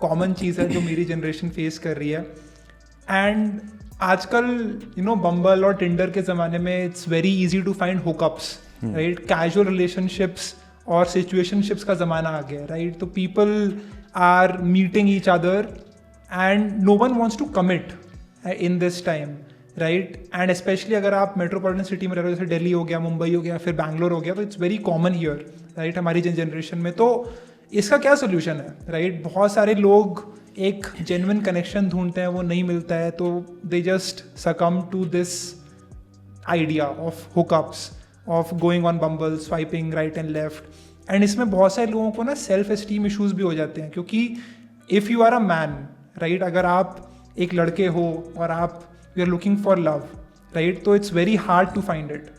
Common चीज़ है जो मेरी जनरेशन फेस कर रही है. एंड आजकल बम्बल और टिंडर के ज़माने में it's very easy to find hookups, right. Casual relationships और सिचुएशनशिप्स का ज़माना आ गया, राइट. तो people are meeting each other and no one wants to commit in this time, right. And specially अगर आप मेट्रोपॉलिटन सिटी में रह रहे हो, जैसे दिल्ली हो गया, मुंबई हो गया, फिर बैंगलोर हो गया, तो it's very common here, right, हमारी जनरेशन में. तो इसका क्या सोल्यूशन है, राइट. बहुत सारे लोग एक जेन्युइन कनेक्शन ढूंढते हैं, वो नहीं मिलता है, तो they just succumb to this idea of hookups, of going on Bumble, swiping right and left. And इसमें बहुत सारे लोगों को ना सेल्फ एस्टीम इश्यूज भी हो जाते हैं, क्योंकि if you are a man, right, अगर आप एक लड़के हो और आप you are looking for love, right, तो it's very hard to find it,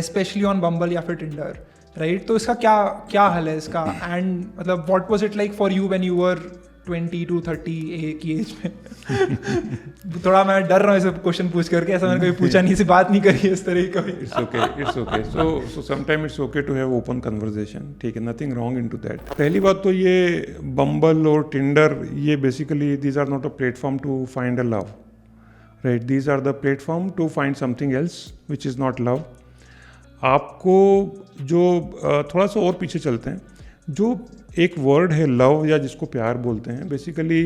especially on Bumble या फिर टिंडर, राइट. तो इसका क्या हल है इसका. एंड मतलब what was it like for you when you were 20 to 30 की एज में. थोड़ा मैं डर रहा हूँ ऐसे क्वेश्चन पूछ करके, ऐसा मैंने कभी पूछा नहीं, से बात नहीं करी इस तरह की कभी. It's okay. So sometime it's okay to have open conversation, ठीक है, नथिंग रॉन्ग इनटू दैट. पहली बात तो ये बम्बल और टिंडर, ये basically these are not a platform to find a love, right. These are the platform to find something else which is not love. आपको जो थोड़ा सा और पीछे चलते हैं, जो एक वर्ड है लव या जिसको प्यार बोलते हैं, बेसिकली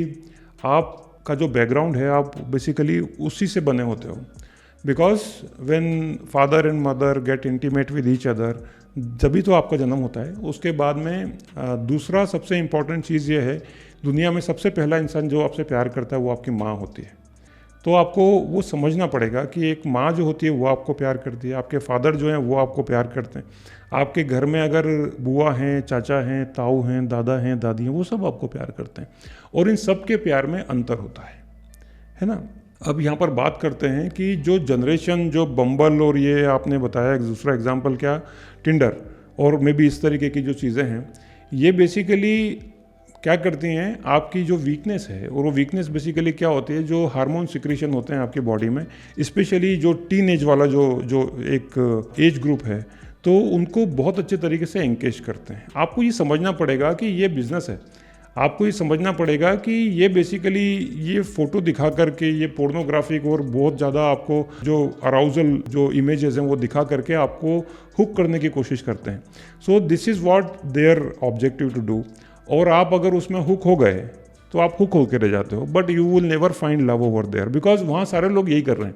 आपका जो बैकग्राउंड है, आप बेसिकली उसी से बने होते हो. Because when father and mother get intimate with each other, जभी तो आपका जन्म होता है. उसके बाद में दूसरा सबसे इम्पॉर्टेंट चीज़ ये है, दुनिया में सबसे पहला इंसान जो आपसे प्यार करता है वो आपकी माँ होती है. तो आपको वो समझना पड़ेगा कि एक माँ जो होती है वो आपको प्यार करती है, आपके फादर जो हैं वो आपको प्यार करते हैं, आपके घर में अगर बुआ हैं, चाचा हैं, ताऊ हैं, दादा हैं, दादी हैं, वो सब आपको प्यार करते हैं. और इन सब के प्यार में अंतर होता है ना. अब यहाँ पर बात करते हैं कि जो जनरेशन, जो बम्बल और ये आपने बताया, एक दूसरा एग्जाम्पल क्या, टिंडर, और मे बी इस तरीके की जो चीज़ें हैं, ये बेसिकली क्या करती हैं, आपकी जो वीकनेस है, और वो वीकनेस बेसिकली क्या होती है, जो हार्मोन सिक्रीशन होते हैं आपकी बॉडी में, स्पेशली जो टीन एज वाला जो एक एज ग्रुप है, तो उनको बहुत अच्छे तरीके से एंकेज करते हैं. आपको ये समझना पड़ेगा कि ये बिजनेस है. आपको ये समझना पड़ेगा कि ये बेसिकली ये फ़ोटो दिखा करके, ये पोर्नोग्राफिक और बहुत ज़्यादा आपको जो अराउजल जो इमेजेस हैं वो दिखा करके आपको हुक करने की कोशिश करते हैं. So this is what their objective to do. और आप अगर उसमें हुक हो गए तो आप हुक होकर रह जाते हो, but you will never find love over there, because वहाँ सारे लोग यही कर रहे हैं.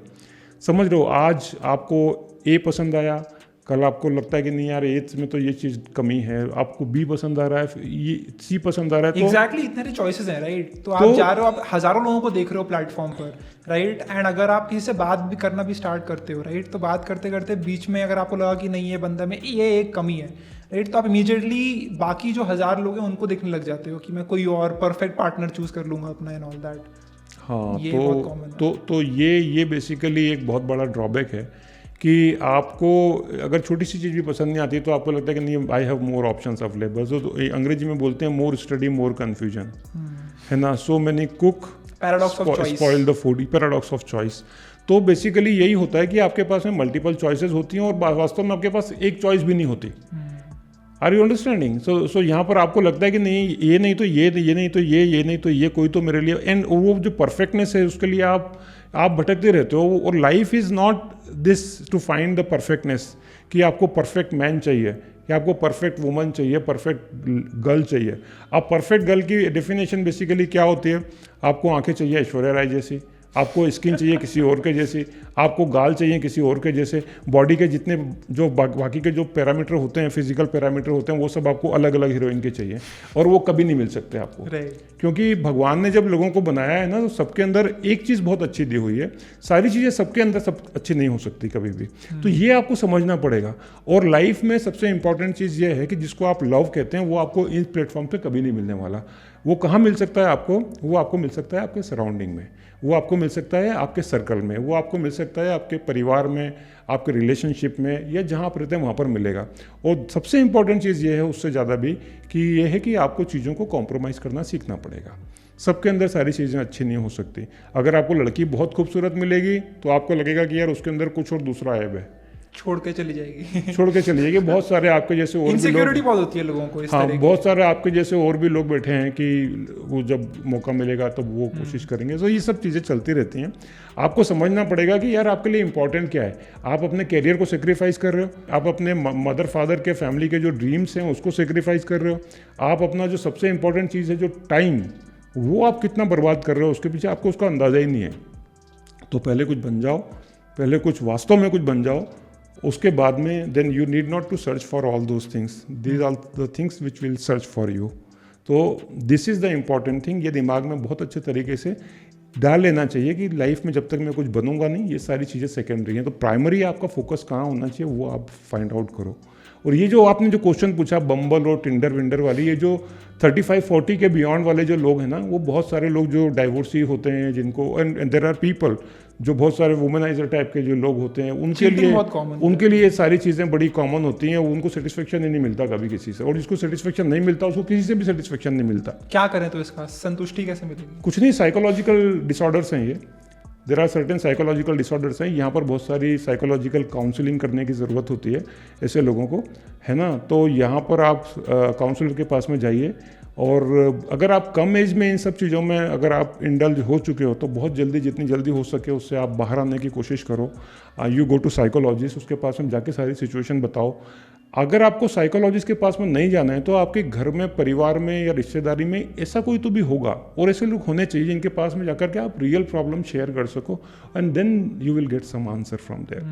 समझ रहे हो, आज आपको ए पसंद आया, कल आपको लगता है कि नहीं यार ए में तो ये चीज़ कमी है, आपको बी पसंद आ रहा है, ये सी पसंद आ रहा है. एग्जैक्टली इतने सारे चॉइसेस हैं, राइट. तो आप जा रहे हो, आप हज़ारों लोगों को देख रहे हो प्लेटफॉर्म पर, राइट. एंड अगर आप किसी से बात भी करना भी स्टार्ट करते हो, राइट, तो बात करते करते बीच में अगर आपको लगा कि नहीं ये बंदा में ये एक कमी है, राइट, तो आप इमीडिएटली बाकी जो 1000 लोग हैं उनको देखने लग जाते हो कि मैं कोई और परफेक्ट पार्टनर चूज कर लूँगा अपना एंड ऑल दैट. हाँ, ये बहुत कॉमन है. तो ये बेसिकली एक बहुत बड़ा ड्रॉबैक है कि आपको अगर छोटी सी चीज़ भी पसंद नहीं आती तो आपको लगता है कि नहीं, I have more options available. तो अंग्रेजी में बोलते हैं मोर स्टडी मोर कन्फ्यूजन, है ना. So many cook spoil the food, paradox of choice. तो बेसिकली यही होता है कि आपके पास में मल्टीपल चॉइसेस होती हैं और वास्तव में आपके पास एक चॉइस भी नहीं होती. Are you understanding. सो यहाँ पर आपको लगता है कि नहीं ये नहीं तो ये नहीं तो ये नहीं तो ये, कोई तो मेरे लिए, एंड वो जो परफेक्टनेस है उसके लिए आप भटकते रहते हो. और life is not this to find the perfectness कि आपको परफेक्ट मैन चाहिए कि आपको परफेक्ट वुमन चाहिए, परफेक्ट गर्ल चाहिए. अब परफेक्ट गर्ल की डेफिनेशन बेसिकली क्या होती है, आपको आंखें चाहिए ऐश्वर्या राय जैसी, आपको स्किन चाहिए किसी और के जैसी, आपको गाल चाहिए किसी और के जैसे, बॉडी के जितने जो बाकी के जो पैरामीटर होते हैं, फिजिकल पैरामीटर होते हैं, वो सब आपको अलग अलग हीरोइन के चाहिए, और वो कभी नहीं मिल सकते आपको. क्योंकि भगवान ने जब लोगों को बनाया है ना, तो सबके अंदर एक चीज़ बहुत अच्छी दी हुई है. सारी चीज़ें सबके अंदर सब अच्छी नहीं हो सकती कभी भी. तो ये आपको समझना पड़ेगा. और लाइफ में सबसे इंपॉर्टेंट चीज़ ये है कि जिसको आप लव कहते हैं वो आपको इस प्लेटफॉर्म पे कभी नहीं मिलने वाला. वो कहाँ मिल सकता है आपको, वो आपको मिल सकता है आपके सराउंडिंग में, वो आपको मिल सकता है आपके सर्कल में, वो आपको मिल सकता है आपके परिवार में, आपके रिलेशनशिप में, या जहाँ आप रहते हैं वहाँ पर मिलेगा. और सबसे इंपॉर्टेंट चीज़ ये है उससे ज़्यादा भी कि ये है कि आपको चीज़ों को कॉम्प्रोमाइज़ करना सीखना पड़ेगा. सबके अंदर सारी चीज़ें अच्छी नहीं हो सकती. अगर आपको लड़की बहुत खूबसूरत मिलेगी तो आपको लगेगा कि यार उसके अंदर कुछ और दूसरा ऐब है. छोड़ के चली जाएगी। छोड़ के चली जाएगी। बहुत सारे आपके जैसे और भी लोग, इनसिक्योरिटी बहुत होती है लोगों को इस हाँ, तरह की। बहुत सारे आपके जैसे और भी लोग बैठे हैं कि वो जब मौका मिलेगा तब वो कोशिश करेंगे। तो ये सब चीज़ें चलती रहती हैं। आपको समझना पड़ेगा कि यार आपके लिए इंपॉर्टेंट क्या है। आप अपने कैरियर को सेक्रीफाइस कर रहे हो, आप अपने मदर फादर के फैमिली के जो ड्रीम्स हैं उसको सेक्रीफाइस कर रहे हो, आप अपना जो सबसे इंपॉर्टेंट चीज़ है जो टाइम, वो आप कितना बर्बाद कर रहे हो उसके पीछे आपको उसका अंदाज़ा ही नहीं है। तो पहले कुछ बन जाओ, पहले कुछ वास्तव में कुछ बन जाओ, उसके बाद में then you need not to search for all those things, these are the things which will search for you. तो this is the important thing. ये दिमाग में बहुत अच्छे तरीके से डाल लेना चाहिए कि लाइफ में जब तक मैं कुछ बनूंगा नहीं, ये सारी चीज़ें सेकेंडरी हैं। तो प्राइमरी आपका फोकस कहाँ होना चाहिए वो आप फाइंड आउट करो। और ये जो आपने जो क्वेश्चन पूछा बम्बल और टिंडर विंडर वाली, ये जो 35-40 के बियॉन्ड वाले जो लोग हैं ना, वो बहुत सारे लोग जो डाइवोर्सी होते हैं जिनको, एंड देयर आर पीपल जो बहुत सारे वुमेनाइजर टाइप के जो लोग होते हैं, उनके लिए ये सारी चीज़ें बड़ी कॉमन होती हैं। उनको सेटिस्फेक्शन ही नहीं मिलता कभी किसी से, और जिसको सेटिस्फेक्शन नहीं मिलता उसको किसी से भी सेटिस्फेक्शन नहीं मिलता। क्या करें तो इसका संतुष्टि कैसे मिलेगी? कुछ नहीं, साइकोलॉजिकल डिसऑर्डर्स हैं ये। There are certain psychological disorders हैं। यहाँ पर बहुत सारी साइकोलॉजिकल काउंसलिंग करने की ज़रूरत होती है ऐसे लोगों को, है ना। तो यहाँ पर आप काउंसलर के पास में जाइए, और अगर आप कम एज में इन सब चीज़ों में अगर आप इंडल्ज हो चुके हो तो बहुत जल्दी, जितनी जल्दी हो सके उससे आप बाहर आने की कोशिश करो। यू गो टू साइकोलॉजिस्ट, उसके पास में जाके सारी सिचुएशन बताओ। अगर आपको साइकोलॉजिस्ट के पास में नहीं जाना है तो आपके घर में, परिवार में या रिश्तेदारी में ऐसा कोई तो भी होगा, और ऐसे लोग होने चाहिए जिनके पास में जाकर के आप रियल प्रॉब्लम शेयर कर सको, and then you will get some answer from there.